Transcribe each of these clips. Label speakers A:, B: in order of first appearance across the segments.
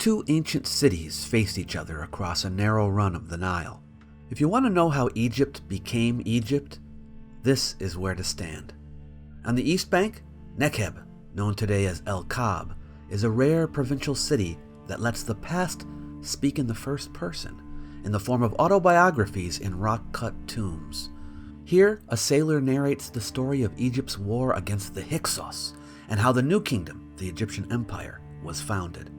A: two ancient cities faced each other across a narrow run of the Nile. If you want to know how Egypt became Egypt, this is where to stand. On the east bank, Nekheb, known today as Elkab, is a rare provincial city that lets the past speak in the first person, in the form of autobiographies in rock-cut tombs. Here, a sailor narrates the story of Egypt's war against the Hyksos, and how the new kingdom, the Egyptian Empire, was founded.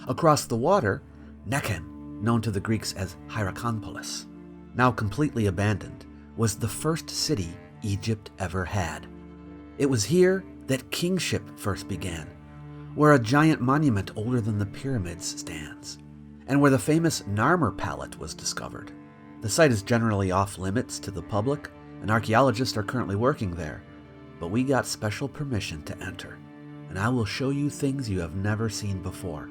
A: Across the water, Nekhen, known to the Greeks as Hierakonpolis, now completely abandoned, was the first city Egypt ever had. It was here that kingship first began, where a giant monument older than the pyramids stands, and where the famous Narmer Palette was discovered. The site is generally off limits to the public, and archaeologists are currently working there, but we got special permission to enter, and I will show you things you have never seen before.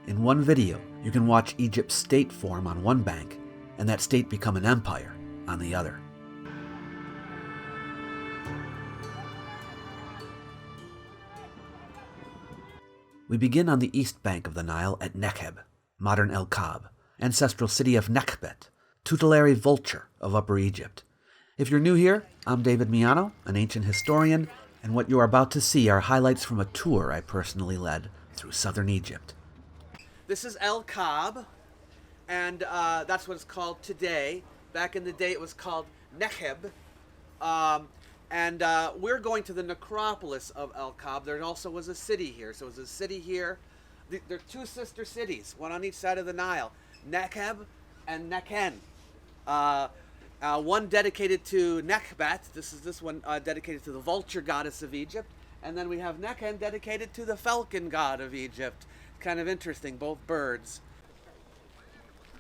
A: In one video, you can watch Egypt's state form on one bank, and that state become an empire on the other. We begin on the east bank of the Nile at Nekheb, modern Elkab, ancestral city of Nekhbet, tutelary vulture of Upper Egypt. If you're new here, I'm David Miano, an ancient historian, and what you are about to see are highlights from a tour I personally led through southern Egypt. This is Elkab, and that's what it's called today. Back in the day it was called Nekheb, and we're going to the necropolis of Elkab. There also was a city here, so it was a city here. There are two sister cities, one on each side of the Nile, Nekheb and Nekhen. One dedicated to Nekhbet, this one dedicated to the vulture goddess of Egypt, and then we have Nekhen dedicated to the falcon god of Egypt. Kind of interesting, both birds.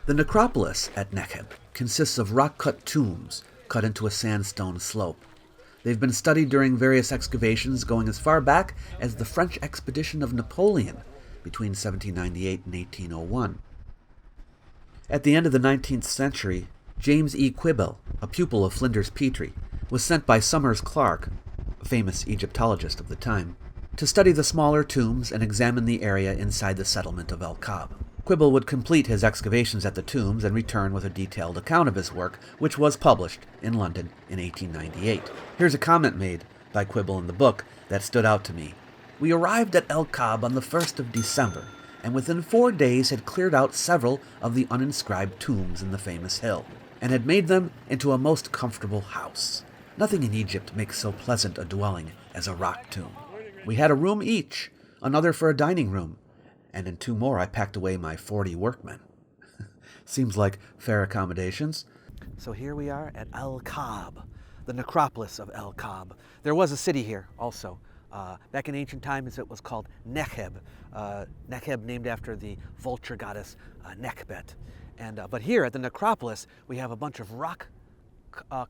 A: The necropolis at Nekheb consists of rock-cut tombs cut into a sandstone slope. They've been studied during various excavations going as far back as the French expedition of Napoleon between 1798 and 1801. At the end of the 19th century, James E. Quibble, a pupil of Flinders Petrie, was sent by Summers Clark, a famous Egyptologist of the time, to study the smaller tombs and examine the area inside the settlement of Elkab. Quibble would complete his excavations at the tombs and return with a detailed account of his work, which was published in London in 1898. Here's a comment made by Quibble in the book that stood out to me. "We arrived at Elkab on the 1st of December, and within 4 days had cleared out several of the uninscribed tombs in the famous hill, and had made them into a most comfortable house. Nothing in Egypt makes so pleasant a dwelling as a rock tomb. We had a room each, another for a dining room, and in 2 more I packed away my 40 workmen." Seems like fair accommodations. So here we are at Elkab, the necropolis of Elkab. There was a city here also. Back in ancient times it was called Nekheb. Nekheb named after the vulture goddess Nekhbet. But here at the necropolis we have a bunch of rock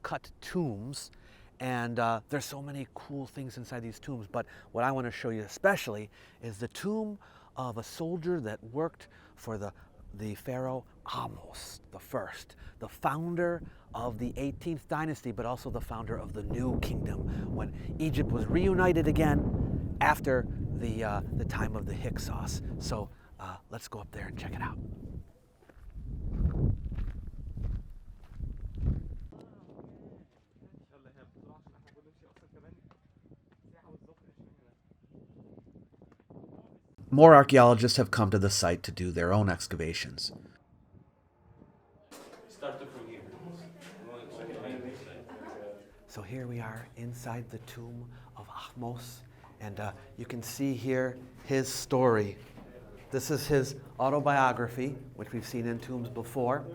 A: cut tombs, and there's so many cool things inside these tombs. But what I want to show you especially is the tomb of a soldier that worked for the pharaoh Ahmose the First, the founder of the 18th dynasty, but also the founder of the new kingdom, when Egypt was reunited again after the time of the Hyksos. So let's go up there and check it out. More archaeologists have come to the site to do their own excavations. So here we are inside the tomb of Ahmose, and you can see here his story. This is his autobiography, which we've seen in tombs before.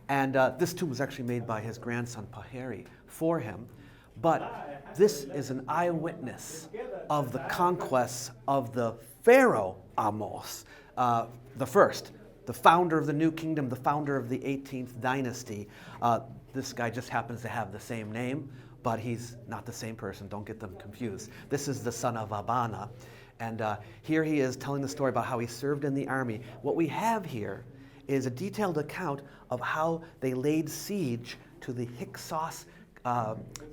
A: This tomb was actually made by his grandson Paheri for him. But this is an eyewitness of the conquests of the pharaoh Ahmose the First, the founder of the new kingdom, the founder of the 18th dynasty. This guy just happens to have the same name, but he's not the same person. Don't get them confused. This is the son of Abana. And here he is telling the story about how he served in the army. What we have here is a detailed account of how they laid siege to the Hyksos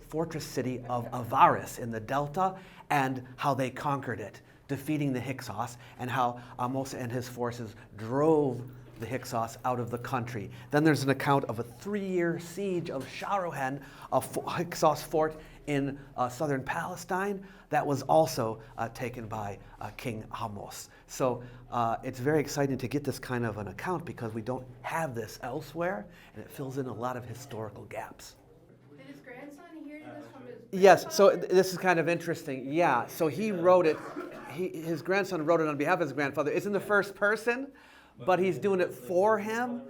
A: fortress city of Avaris in the delta, and how they conquered it. defeating the Hyksos, and how Ahmose and his forces drove the Hyksos out of the country. Then there's an account of a 3-year siege of Sharohen, a Hyksos fort in southern Palestine that was also taken by King Ahmose. So it's very exciting to get this kind of an account because we don't have this elsewhere, and it fills in a lot of historical gaps.
B: Did his grandson hear this from his
A: Yes, so this is kind of interesting. Yeah, so he wrote it, his grandson wrote it on behalf of his grandfather. It's in the first person, but he's doing it for him.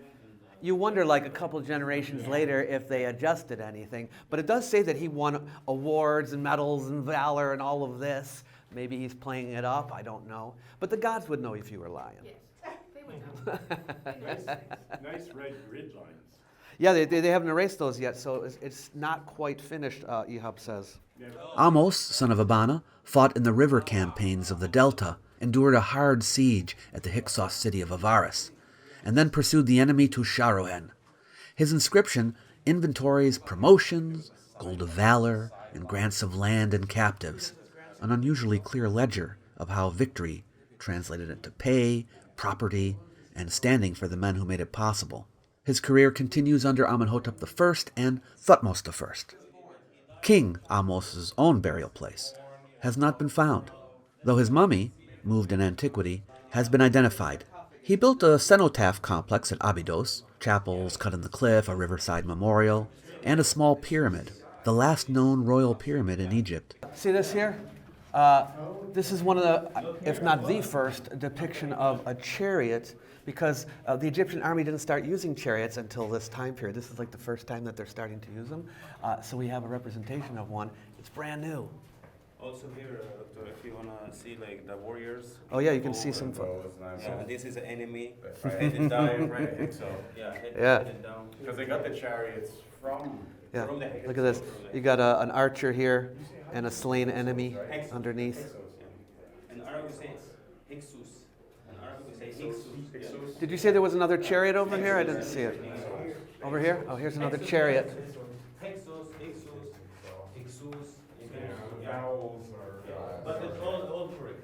A: You wonder, like a couple generations later, if they adjusted anything. But it does say that he won awards and medals and valor and all of this. Maybe he's playing it up, I don't know. But the gods would know if you were lying.
B: Yes, they would know.
C: Nice red grid lines.
A: Yeah, they haven't erased those yet, so it's not quite finished, Ehab says. Ahmose, son of Abana, fought in the river campaigns of the Delta, endured a hard siege at the Hyksos city of Avaris, and then pursued the enemy to Sharohen. His inscription inventories promotions, gold of valor, and grants of land and captives, an unusually clear ledger of how victory translated into pay, property, and standing for the men who made it possible. His career continues under Amenhotep I and Thutmose I. King Ahmose's own burial place has not been found, though his mummy, moved in antiquity, has been identified. He built a cenotaph complex at Abydos, chapels cut in the cliff, a riverside memorial, and a small pyramid, the last known royal pyramid in Egypt. See this here? This is one of the, if not the first, depiction of a chariot, because the Egyptian army didn't start using chariots until this time period. This is like the first time that they're starting to use them. So we have a representation of one. It's brand new.
D: Also here, if you want to see like the warriors.
A: Oh yeah, you can see some.
D: Yeah, this is an enemy.
C: Headed down, right? So
D: Headed down.
C: because they got the chariots from
A: Yeah,
C: from the
A: look at this. You got an archer here and a slain enemy underneath.
D: In Arabic we say it's Hyksos. In Arabic we say Hyksos.
A: Did you say there was another chariot over here? I didn't see it. Over here? Oh, here's another chariot.
D: Hyksos.
C: vowels or
D: But it's all correct.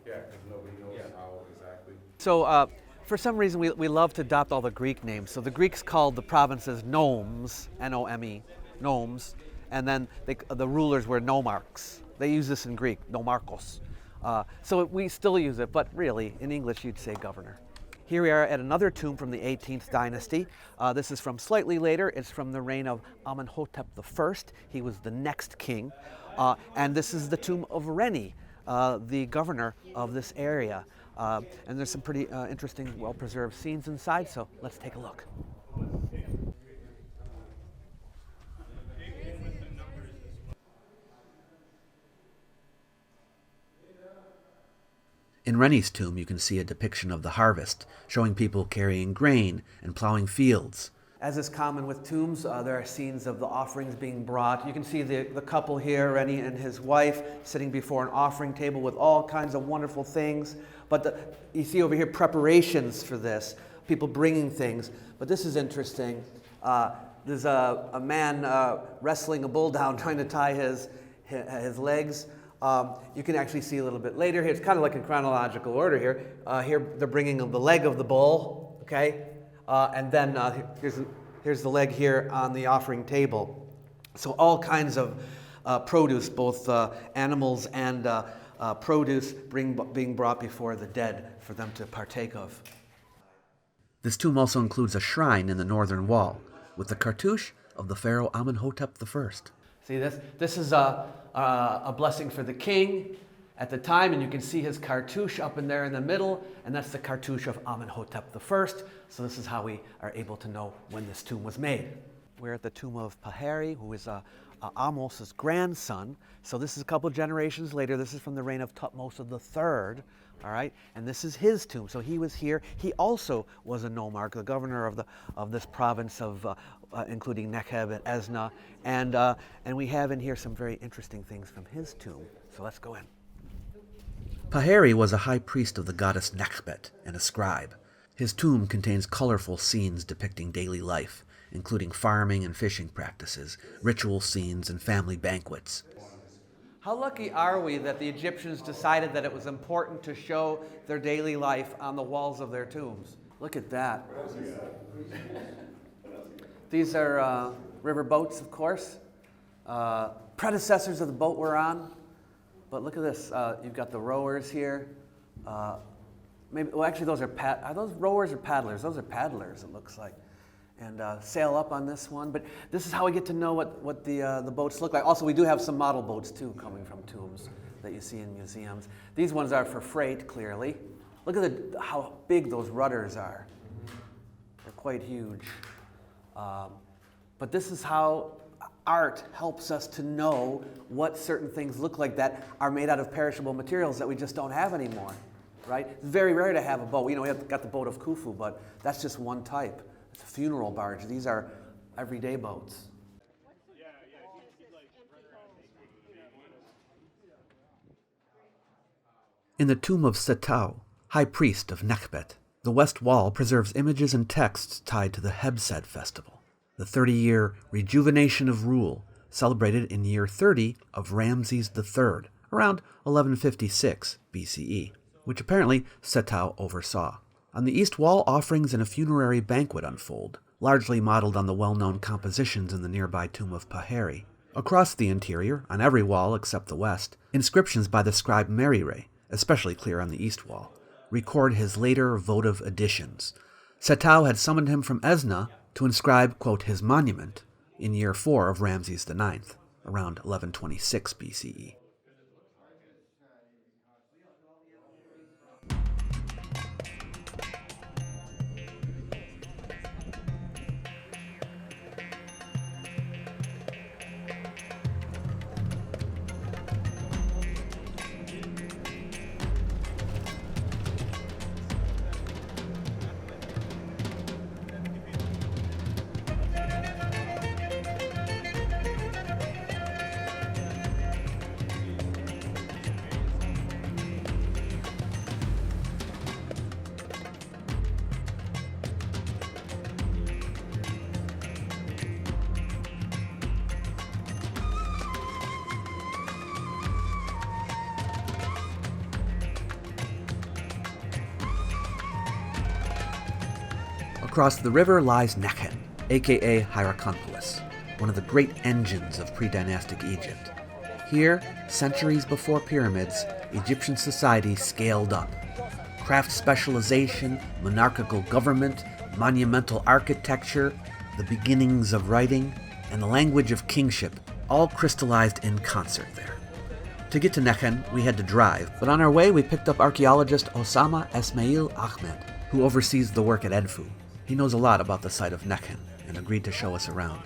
C: yeah, because nobody knows how exactly.
A: So for some reason we love to adopt all the Greek names. So the Greeks called the provinces nomes, N-O-M-E, nomes, and then the rulers were nomarchs. They use this in Greek, nomarchos. So we still use it, but really in English you'd say governor. Here we are at another tomb from the 18th dynasty. This is from slightly later. It's from the reign of Amenhotep I. He was the next king. And this is the tomb of Reny, the governor of this area. And there's some pretty interesting, well-preserved scenes inside, so let's take a look. In Reny's tomb, you can see a depiction of the harvest, showing people carrying grain and plowing fields. As is common with tombs, there are scenes of the offerings being brought. You can see the couple here, Reny and his wife, sitting before an offering table with all kinds of wonderful things. But you see over here preparations for this, people bringing things. But this is interesting. There's a man wrestling a bull down, trying to tie his legs. You can actually see a little bit later here. It's kind of like in chronological order here. Here they're bringing the leg of the bull, okay? And then here's the leg here on the offering table. So all kinds of produce, both animals and produce being brought before the dead for them to partake of. This tomb also includes a shrine in the northern wall with the cartouche of the pharaoh Amenhotep I. See this? This is a blessing for the king at the time, and you can see his cartouche up in there in the middle, and that's the cartouche of Amenhotep I. So this is how we are able to know when this tomb was made. We're at the tomb of Paheri, who is Ahmose's grandson. So this is a couple generations later. This is from the reign of Thutmose III. All right, and this is his tomb. So he was here. He also was a nomarch, the governor of this province of including Nekheb and Esna, and we have in here some very interesting things from his tomb. So let's go in. Paheri was a high priest of the goddess Nekhbet and a scribe. His tomb contains colorful scenes depicting daily life, including farming and fishing practices, ritual scenes, and family banquets. How lucky are we that the Egyptians decided that it was important to show their daily life on the walls of their tombs? Look at that. These are river boats, of course, predecessors of the boat we're on. But look at this. You've got the rowers here. Actually, those are those rowers or paddlers? Those are paddlers, it looks like. And sail up on this one. But this is how we get to know what the boats look like. Also, we do have some model boats, too, coming from tombs that you see in museums. These ones are for freight, clearly. Look at how big those rudders are. They're quite huge. But this is how art helps us to know what certain things look like that are made out of perishable materials that we just don't have anymore, right? It's very rare to have a boat. We have got the boat of Khufu, but that's just one type. It's a funeral barge. These are everyday boats. In the tomb of Setau, high priest of Nekhbet, the west wall preserves images and texts tied to the Hebsed festival, the 30-year rejuvenation of rule celebrated in year 30 of Ramses III, around 1156 BCE, which apparently Setau oversaw. On the east wall, offerings in a funerary banquet unfold, largely modeled on the well-known compositions in the nearby tomb of Paheri. Across the interior, on every wall except the west, inscriptions by the scribe Merire, especially clear on the east wall, record his later votive additions. Setau had summoned him from Esna to inscribe, quote, his monument in year 4 of Ramses IX, around 1126 BCE. Across the river lies Nekhen, aka Hierakonpolis, one of the great engines of pre-dynastic Egypt. Here, centuries before pyramids, Egyptian society scaled up. Craft specialization, monarchical government, monumental architecture, the beginnings of writing, and the language of kingship all crystallized in concert there. To get to Nekhen, we had to drive, but on our way we picked up archaeologist Osama Esmail Ahmed, who oversees the work at Edfu. He knows a lot about the site of Nekhen and agreed to show us around.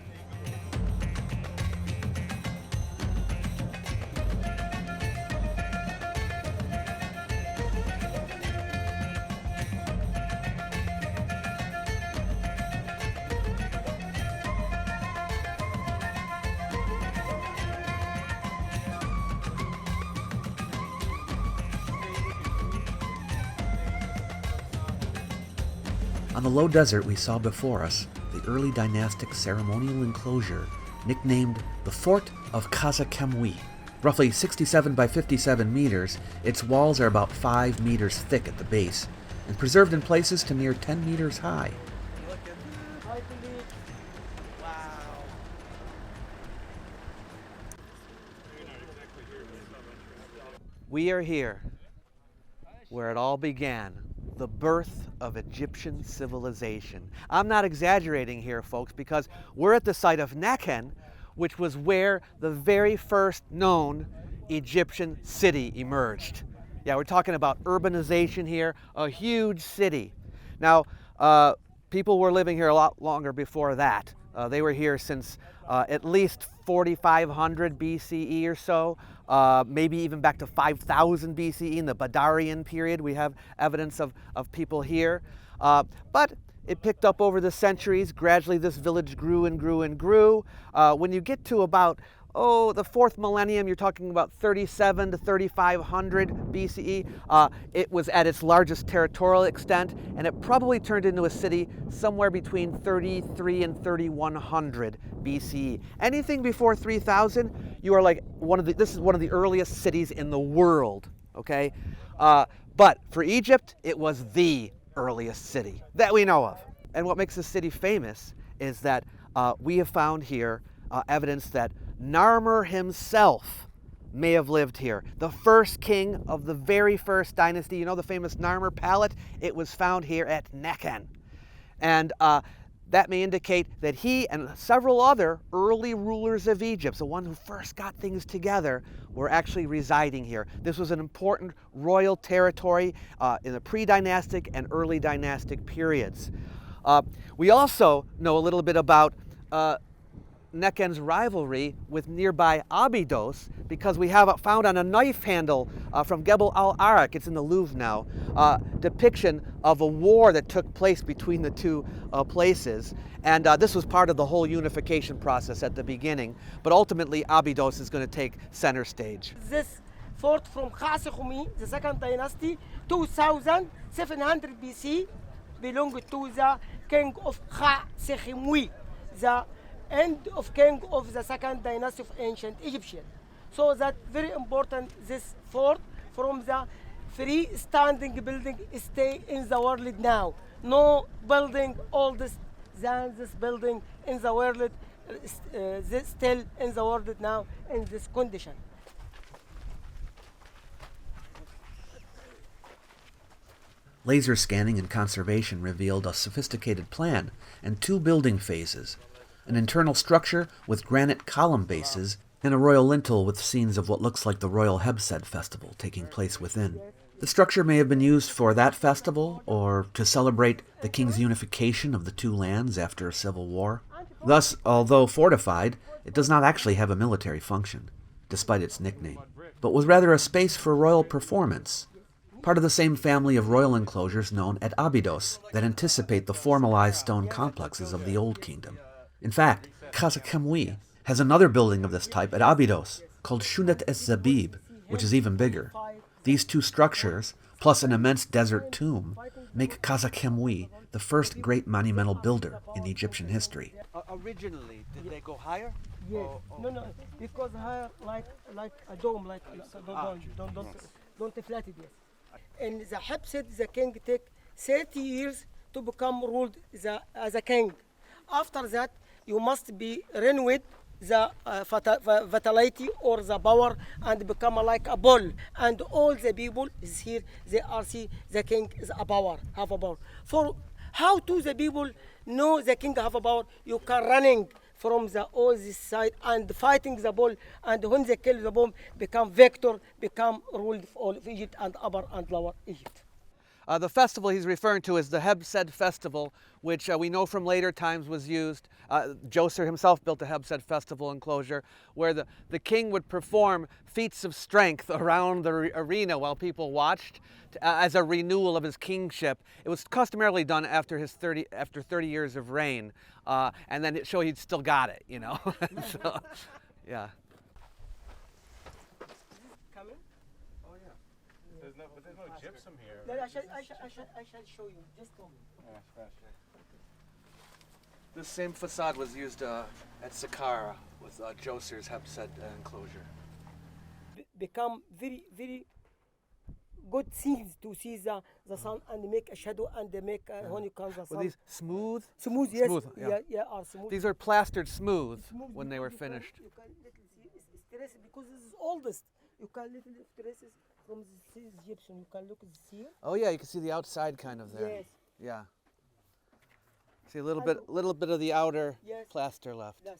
A: On the low desert we saw before us the early dynastic ceremonial enclosure nicknamed the Fort of Khasekhemwy. Roughly 67 by 57 meters, its walls are about 5 meters thick at the base and preserved in places to near 10 meters high. Look at that. Wow. We are here where it all began. The birth of Egyptian civilization. I'm not exaggerating here, folks, because we're at the site of Nekhen, which was where the very first known Egyptian city emerged. Yeah, we're talking about urbanization here, a huge city. Now, people were living here a lot longer before that. They were here since at least 4500 BCE or so, maybe even back to 5000 BCE in the Badarian period. We have evidence of people here. But it picked up over the centuries. Gradually this village grew and grew and grew. When you get to about the fourth millennium, you're talking about 37 to 3500 BCE. It was at its largest territorial extent, and it probably turned into a city somewhere between 33 and 3100 BCE. Anything before 3000, you are like this is one of the earliest cities in the world, okay? But for Egypt, it was the earliest city that we know of. And what makes this city famous is that we have found here evidence that Narmer himself may have lived here. The first king of the very first dynasty, you know the famous Narmer Palette? It was found here at Nekhen. And that may indicate that he and several other early rulers of Egypt, the one who first got things together, were actually residing here. This was an important royal territory in the pre-dynastic and early dynastic periods. We also know a little bit about Nekhen's rivalry with nearby Abydos, because we have found on a knife handle from Gebel al-Arak, it's in the Louvre now, depiction of a war that took place between the two places. And this was part of the whole unification process at the beginning, but ultimately Abydos is going to take center stage.
E: This fort from Khasekhemwy, the second dynasty, 2700 BC, belonged to the king of Khasekhemwy, the end of king of the second dynasty of ancient Egyptian. So that very important, this fort from the free-standing building stay in the world now. No building older than this building in the world, this still in the world now in this condition.
A: Laser scanning and conservation revealed a sophisticated plan and two building phases: an internal structure with granite column bases, and a royal lintel with scenes of what looks like the Royal Hebsed festival taking place within. The structure may have been used for that festival, or to celebrate the king's unification of the two lands after a civil war. Thus, although fortified, it does not actually have a military function, despite its nickname, but was rather a space for royal performance, part of the same family of royal enclosures known at Abydos that anticipate the formalized stone complexes of the Old Kingdom. In fact, Khasekhemwy has another building of this type at Abydos, called Shunet es-Zabib, which is even bigger. These two structures, plus an immense desert tomb, make Khasekhemwy the first great monumental builder in Egyptian history. Originally, did they go higher?
E: Yes. No, because higher like a dome, don't flat it. Yes. And the Hebsed, the king, take 30 years to become ruled as a king. After that, you must be renewed the vitality or the power and become like a bull. And all the people is here, they are see the king is a power, have a power. For how do the people know the king have a power? You can running from the all this side and fighting the bull, and when they kill the bull, become victor, become ruled all of Egypt and Upper and Lower Egypt.
A: The festival he's referring to is the Hebsed festival, which we know from later times was used. Djoser himself built a Hebsed festival enclosure where the king would perform feats of strength around the arena while people watched as a renewal of his kingship. It was customarily done after 30 years of reign, and then it showed he'd still got it, you know. So, yeah.
C: There's no gypsum here.
E: I shall show you. Just a moment.
A: This same facade was used at Saqqara with Djoser's Hebsed enclosure.
E: Become very, very good scenes to see the sun and make a shadow and make when you come the sun.
A: Were these smooth?
E: Smooth, yes.
A: Smooth, yeah.
E: Are smooth.
A: These are plastered smooth when they were finished.
E: You can little see traces because this is oldest. You can little traces from the Egyptian. You can look here.
A: Oh yeah, you can see the outside kind of there.
E: Yes.
A: Yeah. See a little bit of the outer plaster left.
E: Yes.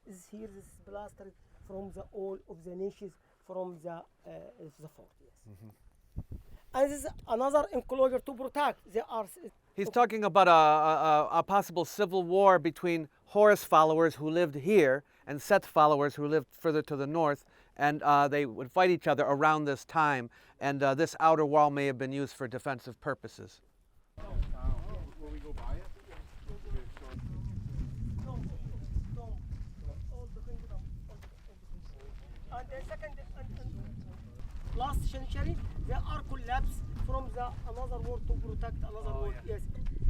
E: This here is plastered from the all of the niches from the fort. Yes.
A: Mm-hmm.
E: And this is another enclosure to protect.
A: He's talking about a possible civil war between Horus followers who lived here and Seth followers who lived further to the north, and they would fight each other around this time, and this outer wall may have been used for defensive purposes.
C: Will we go by it?
E: second and last century, they are collapsed from the another wall to protect another wall. Yes,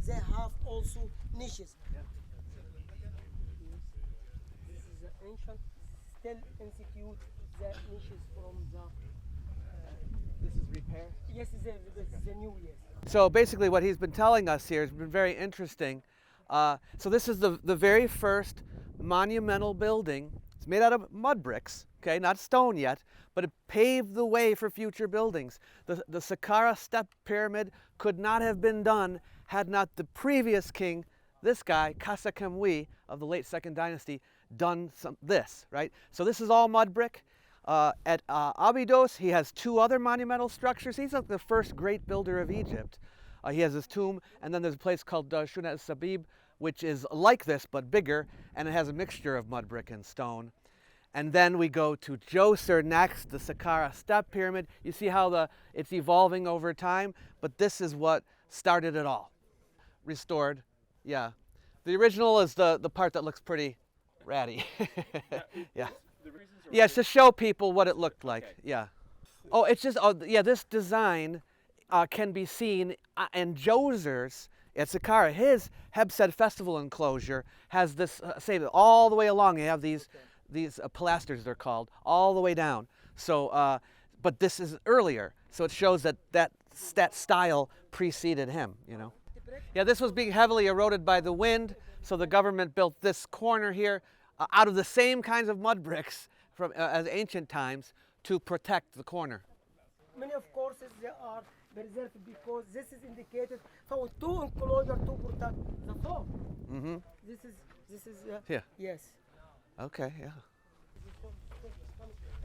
E: they have also niches. This is the ancient, still execute the niches from the.
A: This is repair.
E: Yes, the new yes.
A: So basically what he's been telling us here has been very interesting. So this is the very first monumental building. It's made out of mud bricks, okay, not stone yet, but it paved the way for future buildings. The Saqqara step pyramid could not have been done had not the previous king, this guy, Khasekhemwy of the late Second Dynasty, done this, right? So this is all mud brick. At Abydos, he has two other monumental structures. He's like the first great builder of Egypt. He has his tomb, and then there's a place called Shuna Sabib, which is like this but bigger, and it has a mixture of mud brick and stone. And then we go to Djoser next, the Saqqara step pyramid. You see how it's evolving over time, but this is what started it all. Restored, yeah. The original is the part that looks pretty ratty. Yeah. Yes, to show people what it looked like. Okay. Yeah. Oh, it's just, yeah, this design can be seen in Djoser's at Saqqara. His Hebsed festival enclosure has this, say, all the way along. You have these pilasters, they're called, all the way down. So, but this is earlier, so it shows that style preceded him, you know. Yeah, this was being heavily eroded by the wind, so the government built this corner here out of the same kinds of mud bricks from as ancient times to protect the corner.
E: Many of courses they are preserved because this is indicated for two enclosure to protect the fall.
A: Mm-hmm.
E: This is
A: yeah.
E: Yes.
A: Okay, yeah.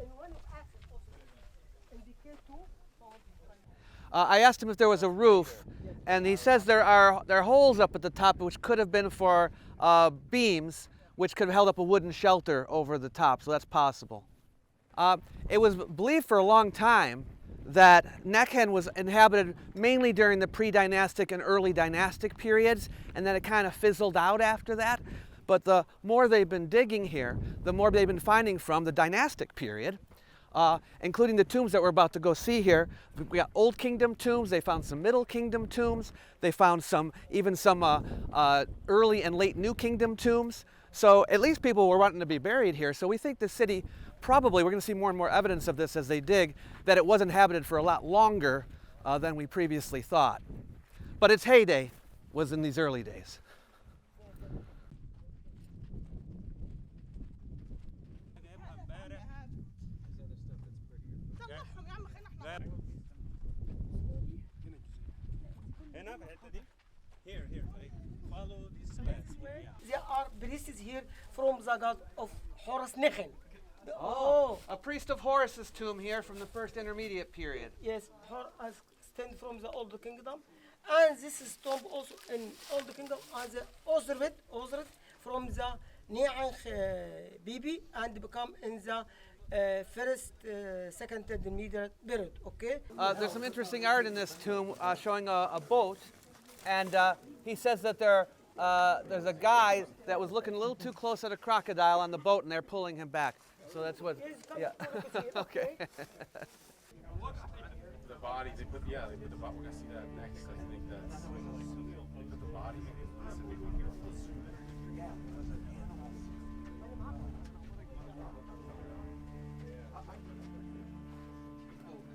E: And when you ask also indicate two.
A: I asked him if there was a roof, and he says there are holes up at the top which could have been for beams, which could have held up a wooden shelter over the top, so that's possible. It was believed for a long time that Nekhen was inhabited mainly during the pre-dynastic and early dynastic periods, and then it kind of fizzled out after that. But the more they've been digging here, the more they've been finding from the dynastic period, including the tombs that we're about to go see here. We got Old Kingdom tombs, they found some Middle Kingdom tombs, they found even some early and late New Kingdom tombs. So at least people were wanting to be buried here. So we think the city, probably, we're going to see more and more evidence of this as they dig, that it was inhabited for a lot longer than we previously thought. But its heyday was in these early days.
D: Here, follow these paths.
E: There are priests here from the god of Horus Nekhen.
A: A priest of Horus's tomb here from the first intermediate period.
E: Yes, Horus stand from the Old Kingdom, and this is tomb also in Old Kingdom as Osiris from the Nile Bibi and become in the first, second, intermediate period. Okay.
A: There's some interesting art in this tomb showing a boat, and he says that there's a guy that was looking a little too close at a crocodile on the boat, and they're pulling him back. So that's what. Yeah. Okay.
C: The bodies, they put the body. We're gonna see that next. I think that's they put the bodies in.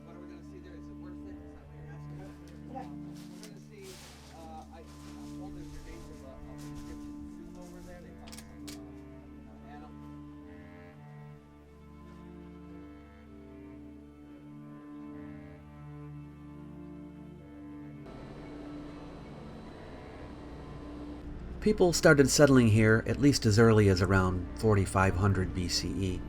A: What are we going to see there? Is it worth it? Is that what you're asking? We're going to see, I told there's remains of an Egyptian zoo over there. They found some animals. People started settling here at least as early as around 4500 BCE.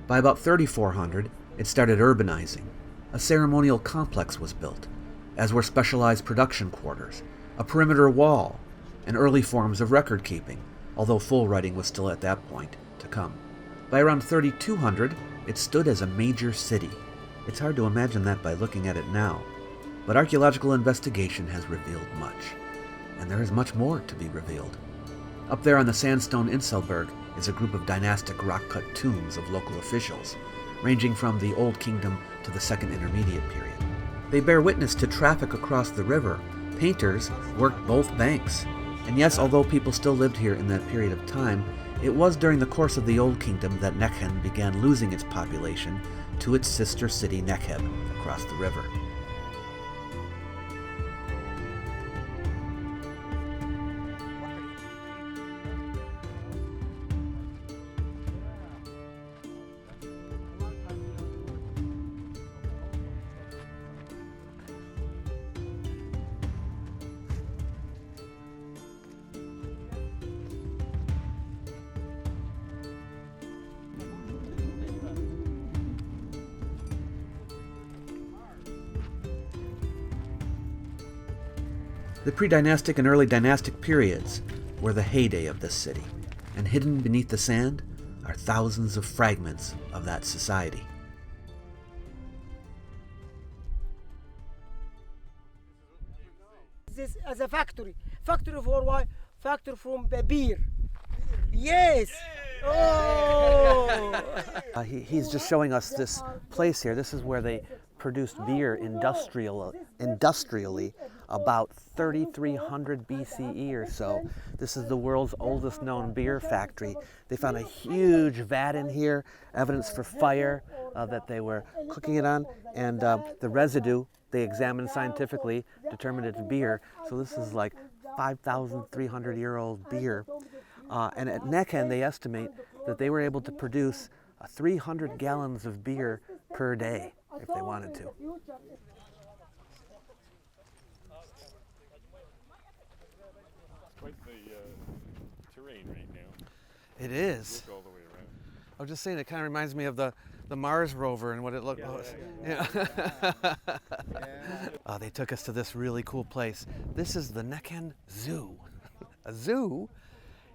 A: By about 3400, it started urbanizing. A ceremonial complex was built, as were specialized production quarters, a perimeter wall, and early forms of record keeping, although full writing was still at that point to come. By around 3200, it stood as a major city. It's hard to imagine that by looking at it now, but archaeological investigation has revealed much, and there is much more to be revealed. Up there on the sandstone Inselberg is a group of dynastic rock-cut tombs of local officials. ranging from the Old Kingdom to the Second Intermediate period. They bear witness to traffic across the river. Painters worked both banks. And yes, although people still lived here in that period of time, it was during the course of the Old Kingdom that Nekhen began losing its population to its sister city Nekheb across the river. The pre-dynastic and early dynastic periods were the heyday of this city, and hidden beneath the sand are thousands of fragments of that society.
E: This as a factory for what? Factory from the beer. Yes. Oh.
A: He's just showing us this place here. This is where they produced beer industrially about 3300 BCE or so. This is the world's oldest known beer factory. They found a huge vat in here, evidence for fire that they were cooking it on, and the residue they examined scientifically, determined it's beer. So this is like 5,300-year-old beer. And at Nekhen, they estimate that they were able to produce 300 gallons of beer per day if they wanted to.
C: Quite the terrain right now.
A: It is.
C: Look all the way around.
A: I was just saying, it kind of reminds me of the Mars rover and what it looked like. Yeah. They took us to this really cool place. This is the Nekhen Zoo. A zoo?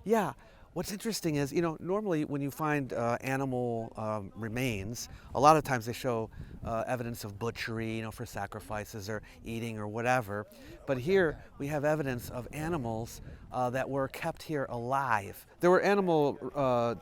A: Yeah. What's interesting is, normally when you find animal remains, a lot of times they show evidence of butchery, for sacrifices or eating or whatever. But here we have evidence of animals that were kept here alive. There were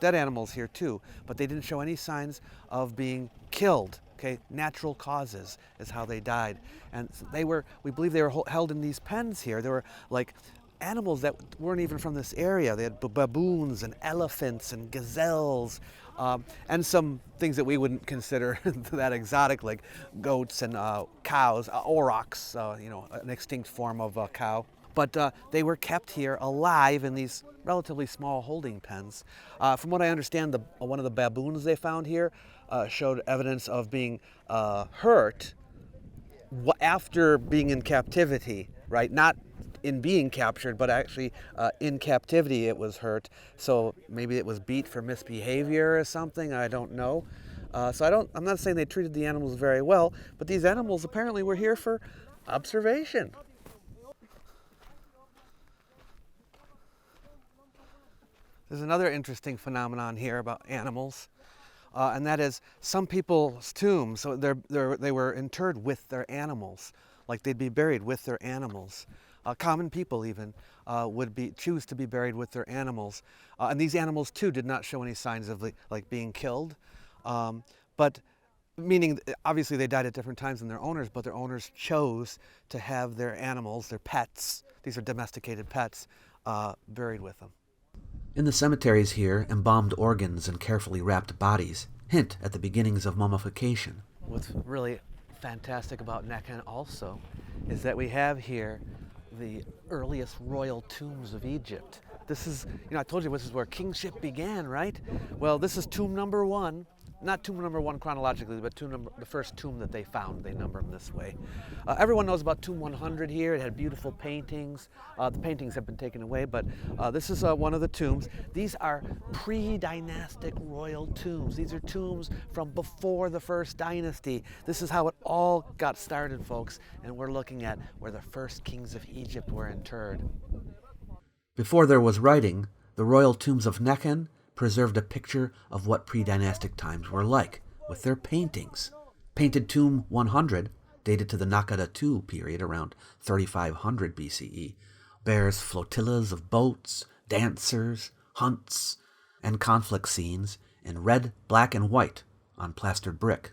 A: dead animals here too, but they didn't show any signs of being killed. Okay, natural causes is how they died. And we believe they were held in these pens here. They were like animals that weren't even from this area. They had baboons and elephants and gazelles, and some things that we wouldn't consider that exotic, like goats and cows, aurochs, an extinct form of cow. But they were kept here alive in these relatively small holding pens. From what I understand, one of the baboons they found here showed evidence of being hurt after being in captivity, right? Not in being captured, but actually in captivity it was hurt. So maybe it was beat for misbehavior or something, I don't know. I'm not saying they treated the animals very well, but these animals apparently were here for observation. There's another interesting phenomenon here about animals, and that is some people's tombs, so they were interred with their animals, like they'd be buried with their animals. Common people even would choose to be buried with their animals. And these animals too did not show any signs of being killed. But meaning, obviously they died at different times than their owners, but their owners chose to have their animals, their pets, these are domesticated pets, buried with them. In the cemeteries here, embalmed organs and carefully wrapped bodies hint at the beginnings of mummification. What's really fantastic about Nekhen also is that we have here the earliest royal tombs of Egypt. This is, I told you this is where kingship began, right? Well, this is tomb number 1. Not tomb number 1 chronologically, but the first tomb that they found. They number them this way. Everyone knows about tomb 100 here. It had beautiful paintings. The paintings have been taken away, but this is one of the tombs. These are pre-dynastic royal tombs. These are tombs from before the first dynasty. This is how it all got started, folks, and we're looking at where the first kings of Egypt were interred. Before there was writing, the royal tombs of Nekhen preserved a picture of what pre-dynastic times were like, with their paintings. Painted tomb 100, dated to the Naqada II period around 3500 BCE, bears flotillas of boats, dancers, hunts, and conflict scenes in red, black, and white on plastered brick.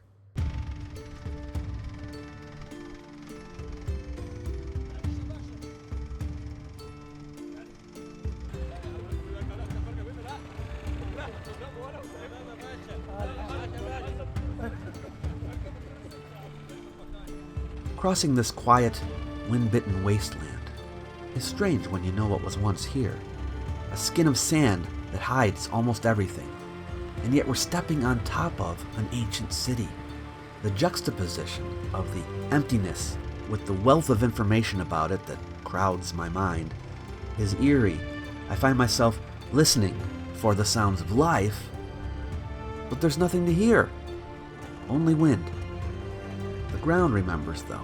A: Crossing this quiet, wind-bitten wasteland is strange when you know what was once here. A skin of sand that hides almost everything, and yet we're stepping on top of an ancient city. The juxtaposition of the emptiness with the wealth of information about it that crowds my mind is eerie. I find myself listening for the sounds of life, but there's nothing to hear, only wind. The ground remembers, though.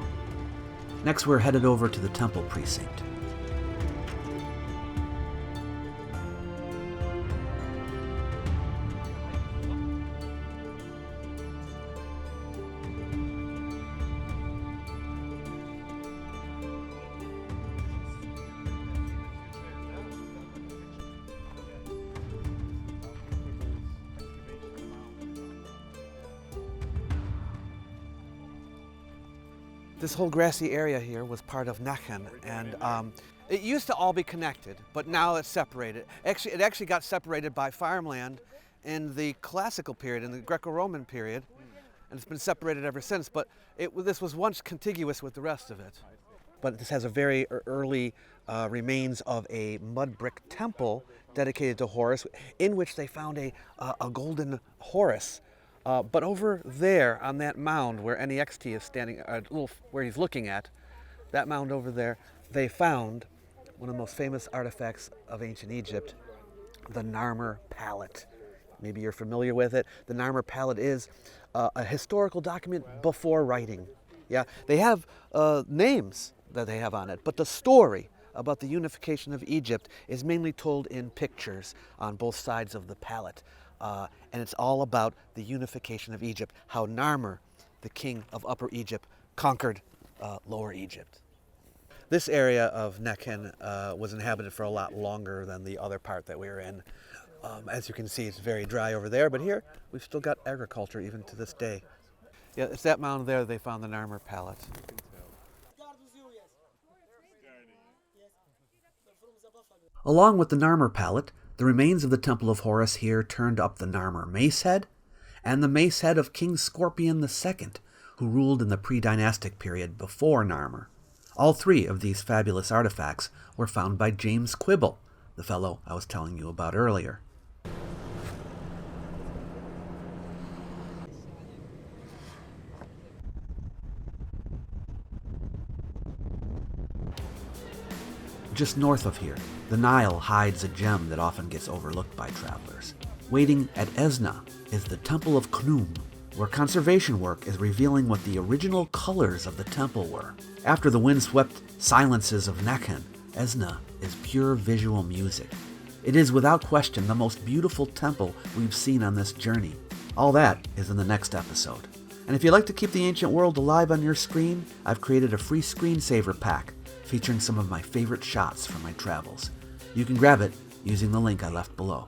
A: Next, we're headed over to the temple precinct. This whole grassy area here was part of Nekhen, and it used to all be connected, but now it's separated. It actually got separated by farmland in the classical period, in the Greco-Roman period, and it's been separated ever since, but this was once contiguous with the rest of it. But this has a very early remains of a mud brick temple dedicated to Horus, in which they found a golden Horus. But over there on that mound where NEXT is standing, where he's looking at, that mound over there, they found one of the most famous artifacts of ancient Egypt, the Narmer Palette. Maybe you're familiar with it. The Narmer Palette is a historical document before writing. Yeah, they have names that they have on it, but the story about the unification of Egypt is mainly told in pictures on both sides of the palette. And it's all about the unification of Egypt, how Narmer, the king of Upper Egypt, conquered Lower Egypt. This area of Nekhen was inhabited for a lot longer than the other part that we were in. As you can see, it's very dry over there, but here we've still got agriculture even to this day. Yeah, it's that mound there they found the Narmer Palette. Along with the Narmer Palette, the remains of the Temple of Horus here turned up the Narmer mace head and the mace head of King Scorpion II, who ruled in the pre-dynastic period before Narmer. All three of these fabulous artifacts were found by James Quibble, the fellow I was telling you about earlier. Just north of here, the Nile hides a gem that often gets overlooked by travelers. Waiting at Esna is the Temple of Khnum, where conservation work is revealing what the original colors of the temple were. After the windswept silences of Nekhen, Esna is pure visual music. It is without question the most beautiful temple we've seen on this journey. All that is in the next episode. And if you'd like to keep the ancient world alive on your screen, I've created a free screensaver pack featuring some of my favorite shots from my travels. You can grab it using the link I left below.